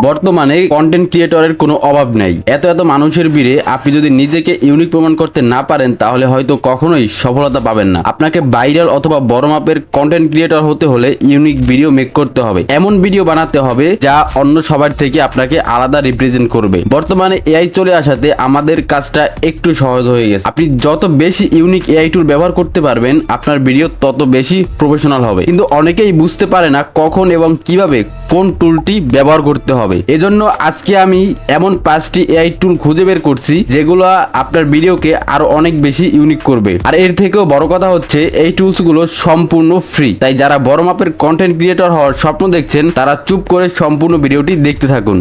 বর্তমানে কন্টেন্ট ক্রিয়েটরের কোনো অভাব নেই। এত মানুষের ভিড়ে আপনি যদি নিজেকে ইউনিক প্রমাণ করতে না পারেন তাহলে হয়তো কখনোই সফলতা পাবেন না। আপনাকে ভাইরাল অথবা বড় মাপের কন্টেন্ট ক্রিয়েটর হতে হলে ইউনিক ভিডিও মেক করতে হবে, এমন ভিডিও বানাতে হবে যা অন্য সবার থেকে আপনাকে আলাদা রিপ্রেজেন্ট করবে। বর্তমানে এআই চলে আসাতে আমাদের কাজটা একটু সহজ হয়ে গেছে। আপনি যত বেশি ইউনিক এআই টুল ব্যবহার করতে পারবেন আপনার ভিডিও তত বেশি প্রফেশনাল হবে। কিন্তু অনেকেই বুঝতে পারে না কখন এবং কিভাবে কোন টুলটি ব্যবহার করতে হবে। এজন্য আজকে আমি এমন 5টি এআই টুল খুঁজে বের করছি যেগুলো আপনার ভিডিওকে আরো অনেক বেশি ইউনিক করবে। আর এর থেকেও বড় কথা হচ্ছে এই টুলস গুলো সম্পূর্ণ ফ্রি। তাই যারা বড় মাপের কন্টেন্ট ক্রিয়েটর হওয়ার স্বপ্ন দেখছেন তারা চুপ করে সম্পূর্ণ ভিডিওটি দেখতে থাকুন।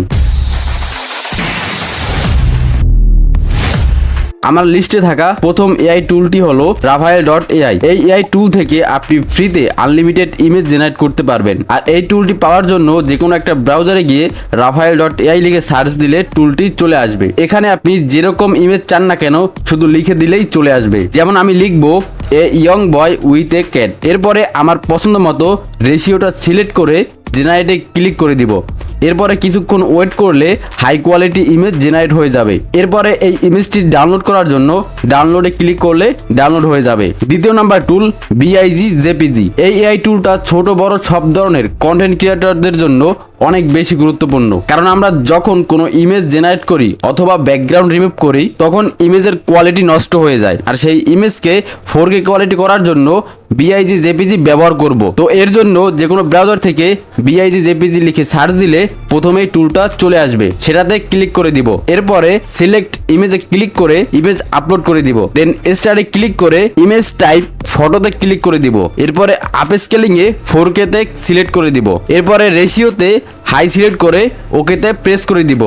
আমার লিস্টে থাকা প্রথম এআই টুলটি হলো Raphael.ai। এই এআই টুল থেকে আপনি ফ্রিতে আনলিমিটেড ইমেজ জেনারেট করতে পারবেন। আর এই টুলটি পাওয়ার জন্য যে কোনো একটা ব্রাউজারে গিয়ে Raphael.ai লিখে সার্চ দিলে টুলটি চলে আসবে। এখানে আপনি যেরকম ইমেজ চান না কেন শুধু লিখে দিলেই চলে আসবে। যেমন আমি লিখবো a young boy with a cat, এরপরে আমার পছন্দ মতো রেশিওটা সিলেক্ট করে জেনারেটে ক্লিক করে দিব। এরপরে কিছুক্ষণ ওয়েট করলে হাই কোয়ালিটি ইমেজ জেনারেট হয়ে যাবে। এরপরে এই ইমেজটি ডাউনলোড করার জন্য ডাউনলোডে ক্লিক করলে ডাউনলোড হয়ে যাবে। দ্বিতীয় নাম্বার টুল বিআইজি জেপিজি। এই এআই টুলটা ছোট বড় সব ধরনের কন্টেন্ট ক্রিয়েটরদের জন্য অনেক বেশি গুরুত্বপূর্ণ, কারণ আমরা যখন কোনো ইমেজ জেনারেট করি অথবা ব্যাকগ্রাউন্ড রিমুভ করি তখন ইমেজের কোয়ালিটি নষ্ট হয়ে যায়। আর সেই ইমেজকে 4K কোয়ালিটি করার জন্য বিআইজি জেপিজি ব্যবহার করব। তো এর জন্য যে কোনো ব্রাউজার থেকে বিআইজি জেপিজি লিখে সার্চ দিলে প্রথমেই টুলটা চলে আসবে, সেটাতে ক্লিক করে দিব। এরপরে সিলেক্ট ইমেজে ক্লিক করে ইমেজ আপলোড করে দিব। দেন স্টার্টে ক্লিক করে ইমেজ টাইপ ফটোতে ক্লিক করে দিব। এরপরে আপ স্কেলিং এ 4K তে সিলেক্ট করে দিব। এরপরে রেশিওতে হাই সিলেক্ট করে ওকেতে প্রেস করে দিব।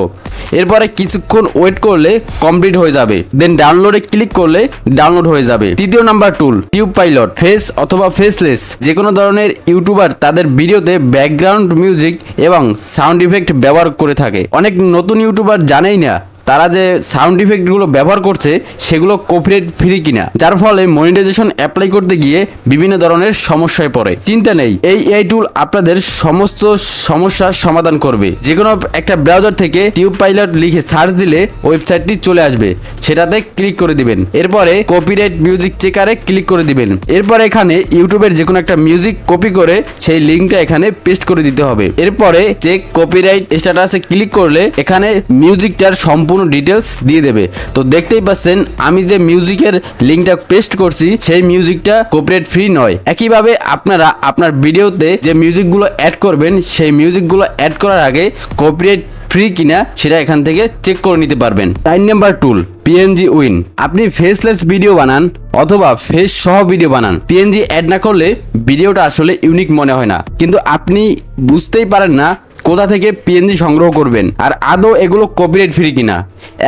এরপরে কিছুক্ষণ ওয়েট করলে কমপ্লিট হয়ে যাবে। দেন ডাউনলোডে ক্লিক করলে ডাউনলোড হয়ে যাবে। তৃতীয় নাম্বার টুল টিউব পাইলট। ফেস অথবা ফেসলেস যে কোনো ধরনের ইউটিউবার তাদের ভিডিওতে ব্যাকগ্রাউন্ড মিউজিক এবং সাউন্ড ইফেক্ট ব্যবহার করে থাকে। অনেক নতুন ইউটিউবার জানেই না তারা যে সাউন্ড ইফেক্টগুলো ব্যবহার করছে সেগুলো কপিরাইট ফ্রি কিনা, যার ফলে মনিটাইজেশন অ্যাপ্লাই করতে গিয়ে বিভিন্ন ধরনের সমস্যায় পড়ে। চিন্তা নেই, এই এআই টুল আপনাদের সমস্ত সমস্যার সমাধান করবে। যে কোনো একটা ব্রাউজার থেকে টিউব পাইলট লিখে সার্চ দিলে ওয়েবসাইটটি চলে আসবে, সেটাতে ক্লিক করে দিবেন। এরপরে কপিরাইট মিউজিক চেকারে ক্লিক করে দিবেন। এরপর এখানে ইউটিউবের যে কোনো একটা মিউজিক কপি করে সেই লিঙ্কটা এখানে পেস্ট করে দিতে হবে। এরপরে যে কপিরাইট স্ট্যাটাসে ক্লিক করলে এখানে মিউজিকটার সম্পূর্ণ ডিটেলস দিয়ে দেবে। তো দেখতেই পাচ্ছেন আমি যে মিউজিকের লিঙ্কটা পেস্ট করছি সেই মিউজিকটা কপিরাইট ফ্রি নয়। একইভাবে আপনারা আপনার ভিডিওতে যে মিউজিকগুলো অ্যাড করবেন সেই মিউজিকগুলো অ্যাড করার আগে কপিরাইট ফ্রি কিনা সেটা এখান থেকে চেক করে নিতে পারবেন। 4 নাম্বার টুল পিএনজি উইন। আপনি ফেসলেস ভিডিও বানান অথবা ফেস সহ ভিডিও বানান, পিএনজি অ্যাড না করলে ভিডিওটা আসলে ইউনিক মনে হয় না। কিন্তু আপনি বুঝতেই পারেন না কোথা থেকে পিএনজি সংগ্রহ করবেন আর আদৌ এগুলো কপিরাইট ফ্রি কিনা।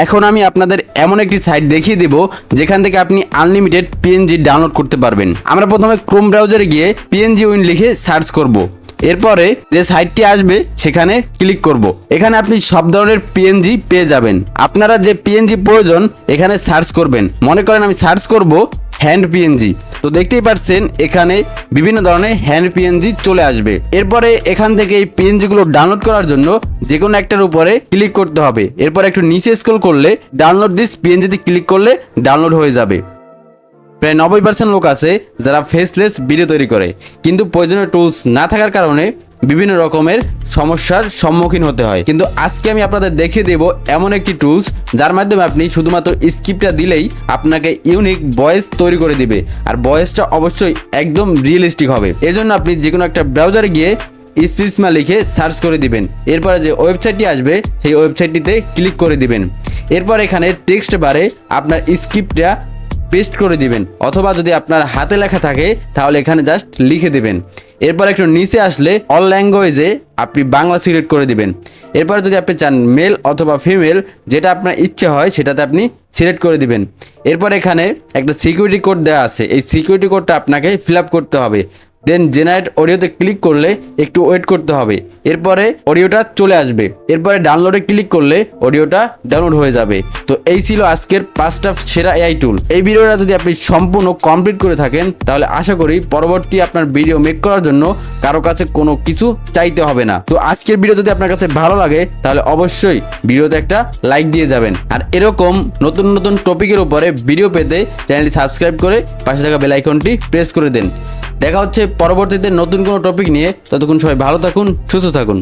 এখন আমি আপনাদের এমন একটি সাইট দেখিয়ে দেব যেখান থেকে আপনি আনলিমিটেড পিএনজি ডাউনলোড করতে পারবেন। আমরা প্রথমে ক্রোম ব্রাউজারে গিয়ে পিএনজি উইন লিখে সার্চ করব। এরপরে যে সাইটটি আসবে সেখানে ক্লিক করব। এখানে আপনি সব ধরনের পিএনজি পেয়ে যাবেন। আপনারা যে পিএনজি প্রয়োজন এখানে সার্চ করবেন। মনে করেন আমি সার্চ করব হ্যান্ড পিএনজি, তো দেখতেই পাচ্ছেন এখানে বিভিন্ন ধরনের হ্যান্ড পিএনজি চলে আসবে। এরপরে এখান থেকে এই পিএনজি গুলো ডাউনলোড করার জন্য যে কোনো একটার উপরে ক্লিক করতে হবে। এরপর একটু নিচে স্ক্রল করলে ডাউনলোড দিস পিএনজিতে ক্লিক করলে ডাউনলোড হয়ে যাবে। প্রায় 90% লোক আছে যারা ফেসলেস ভিডিও তৈরি করে, কিন্তু প্রয়োজনীয় টুলস না থাকার কারণে বিভিন্ন রকমের সমস্যার সম্মুখীন হতে হয়। কিন্তু আজকে আমি আপনাদের দেখিয়ে দেব এমন একটি টুলস যার মাধ্যমে আপনি শুধুমাত্র স্ক্রিপ্টটা দিলেই আপনাকে ইউনিক ভয়েস তৈরি করে দিবে। আর ভয়েসটা অবশ্যই একদম রিয়েলিস্টিক হবে। এজন্য আপনি যে কোনো একটা ব্রাউজারে গিয়ে স্পিচমা লিখে সার্চ করে দিবেন। এরপরে যে ওয়েবসাইটটি আসবে সেই ওয়েবসাইটটিতে ক্লিক করে দিবেন। এরপর এখানে টেক্সট বারে আপনার স্ক্রিপ্টটা পেস্ট করে দিবেন, অথবা যদি আপনার হাতে লেখা থাকে তাহলে এখানে জাস্ট লিখে দিবেন। এরপর একটু নিচে আসলে অল ল্যাঙ্গুয়েজে আপনি বাংলা সিলেক্ট করে দিবেন। এরপর যদি আপনি চান মেল অথবা ফিমেল যেটা আপনার ইচ্ছে হয় সেটাতে আপনি সিলেক্ট করে দিবেন। এরপর এখানে একটা সিকিউরিটি কোড দেওয়া আছে, এই সিকিউরিটি কোডটা আপনাকে ফিল আপ করতে হবে। দেন জেনারেট অডিওতে ক্লিক করলে একটু ওয়েট করতে হবে, এরপরে অডিওটা চলে আসবে, এরপরে ডাউনলোডে ক্লিক করলে অডিওটা ডাউনলোড হয়ে যাবে। তো এই ছিল আজকের 5টা সেরা এআই টুল। এই ভিডিওটা যদি আপনি সম্পূর্ণ কমপ্লিট করে থাকেন তাহলে আশা করি পরবর্তী আপনার ভিডিও মেক করার জন্য কারো কাছে কোনো কিছু চাইতে হবে না। তো আজকের ভিডিও যদি আপনার কাছে ভালো লাগে তাহলে অবশ্যই ভিডিওতে একটা লাইক দিয়ে যাবেন, আর এরকম নতুন নতুন টপিকের উপরে ভিডিও পেতে চ্যানেলটি সাবস্ক্রাইব করে পাশে থাকা বেল আইকনটি প্রেস করে দেন। দেখা হচ্ছে পরবর্তীতে নতুন কোনো টপিক নিয়ে। ততক্ষণ সবাই ভালো থাকুন, সুস্থ থাকুন।